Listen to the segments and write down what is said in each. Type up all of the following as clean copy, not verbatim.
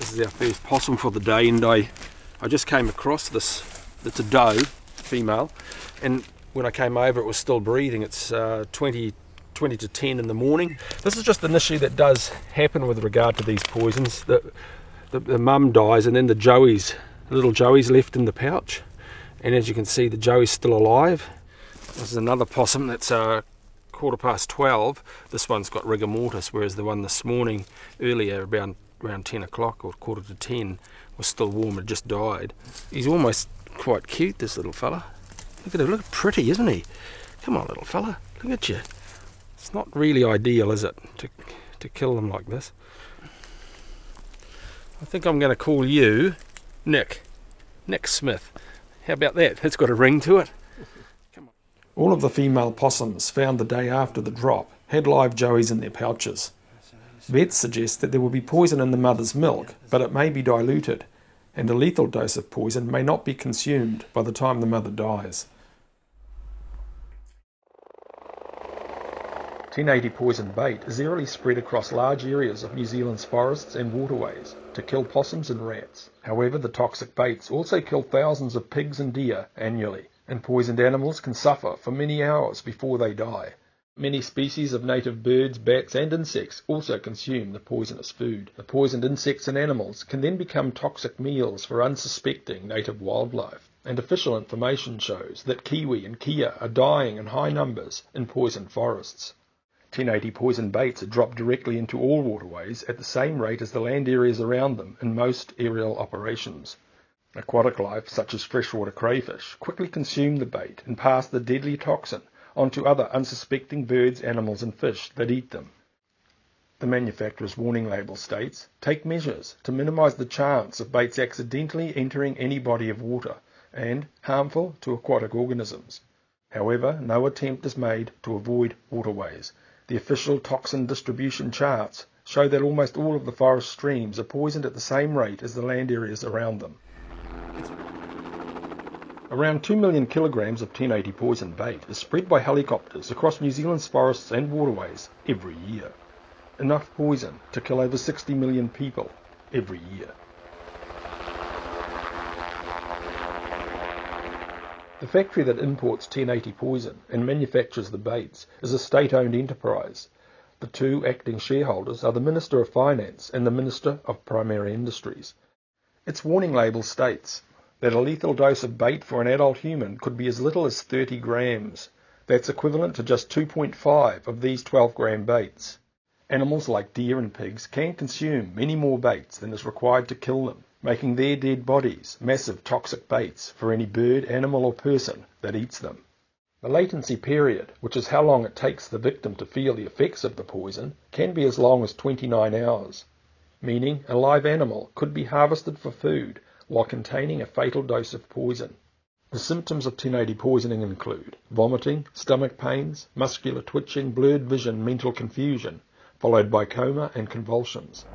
This is our first possum for the day, and I just came across this. It's a doe, female, and when I came over it was still breathing. It's 20 to 10 in the morning. This is just an issue that does happen with regard to these poisons. The mum dies and then the little joey's left in the pouch, and as you can see the joey's still alive. This is another possum that's 12:15. This one's got rigor mortis, whereas the one this morning earlier around 10 o'clock or 9:45 was still warm and just died. He's almost quite cute, this little fella. Look at him, look pretty, isn't he? Come on little fella, look at you. It's not really ideal, is it, to kill them like this. I think I'm going to call you Nick Smith. How about that? It's got a ring to it. Come on. All of the female possums found the day after the drop had live joeys in their pouches. Vets suggest that there will be poison in the mother's milk, but it may be diluted, and a lethal dose of poison may not be consumed by the time the mother dies. 1080 poison bait is aerially spread across large areas of New Zealand's forests and waterways to kill possums and rats. However, the toxic baits also kill thousands of pigs and deer annually, and poisoned animals can suffer for many hours before they die. Many species of native birds, bats and insects also consume the poisonous food. The poisoned insects and animals can then become toxic meals for unsuspecting native wildlife, and official information shows that kiwi and kea are dying in high numbers in poisoned forests. 1080 poison baits are dropped directly into all waterways at the same rate as the land areas around them in most aerial operations. Aquatic life, such as freshwater crayfish, quickly consume the bait and pass the deadly toxin onto other unsuspecting birds, animals and fish that eat them. The manufacturer's warning label states, "Take measures to minimise the chance of baits accidentally entering any body of water and harmful to aquatic organisms." However, no attempt is made to avoid waterways. The official toxin distribution charts show that almost all of the forest streams are poisoned at the same rate as the land areas around them. Around 2 million kilograms of 1080 poison bait is spread by helicopters across New Zealand's forests and waterways every year. Enough poison to kill over 60 million people every year. The factory that imports 1080 poison and manufactures the baits is a state-owned enterprise. The two acting shareholders are the Minister of Finance and the Minister of Primary Industries. Its warning label states that a lethal dose of bait for an adult human could be as little as 30 grams. That's equivalent to just 2.5 of these 12-gram baits. Animals like deer and pigs can consume many more baits than is required to kill them, making their dead bodies massive toxic baits for any bird, animal or person that eats them. The latency period, which is how long it takes the victim to feel the effects of the poison, can be as long as 29 hours, meaning a live animal could be harvested for food while containing a fatal dose of poison. The symptoms of 1080 poisoning include vomiting, stomach pains, muscular twitching, blurred vision, mental confusion, followed by coma and convulsions.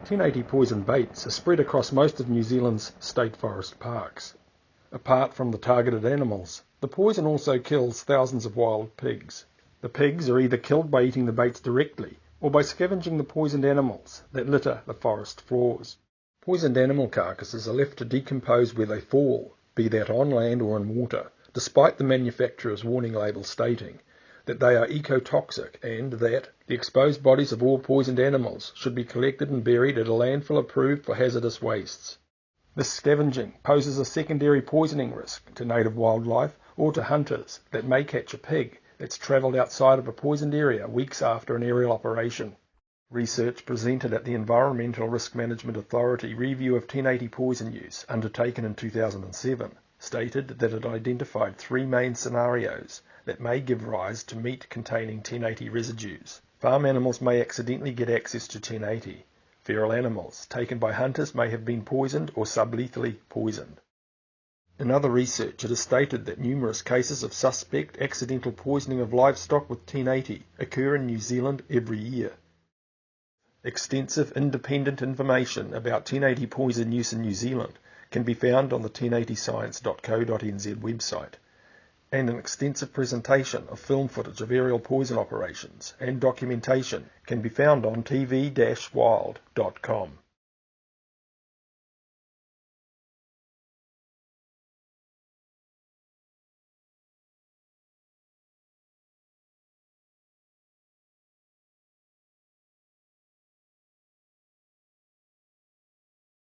1080 poison baits are spread across most of New Zealand's state forest parks. Apart from the targeted animals, the poison also kills thousands of wild pigs. The pigs are either killed by eating the baits directly or by scavenging the poisoned animals that litter the forest floors. Poisoned animal carcasses are left to decompose where they fall, be that on land or in water, despite the manufacturer's warning label stating that they are ecotoxic and that the exposed bodies of all poisoned animals should be collected and buried at a landfill approved for hazardous wastes. This scavenging poses a secondary poisoning risk to native wildlife or to hunters that may catch a pig that's travelled outside of a poisoned area weeks after an aerial operation. Research presented at the Environmental Risk Management Authority review of 1080 poison use, undertaken in 2007, stated that it identified three main scenarios that may give rise to meat containing 1080 residues. Farm animals may accidentally get access to 1080. Feral animals taken by hunters may have been poisoned or sublethally poisoned. In other research, it is stated that numerous cases of suspect accidental poisoning of livestock with 1080 occur in New Zealand every year. Extensive independent information about 1080 poison use in New Zealand can be found on the 1080science.co.nz website. and an extensive presentation of film footage of aerial poison operations and documentation can be found on tv-wild.com.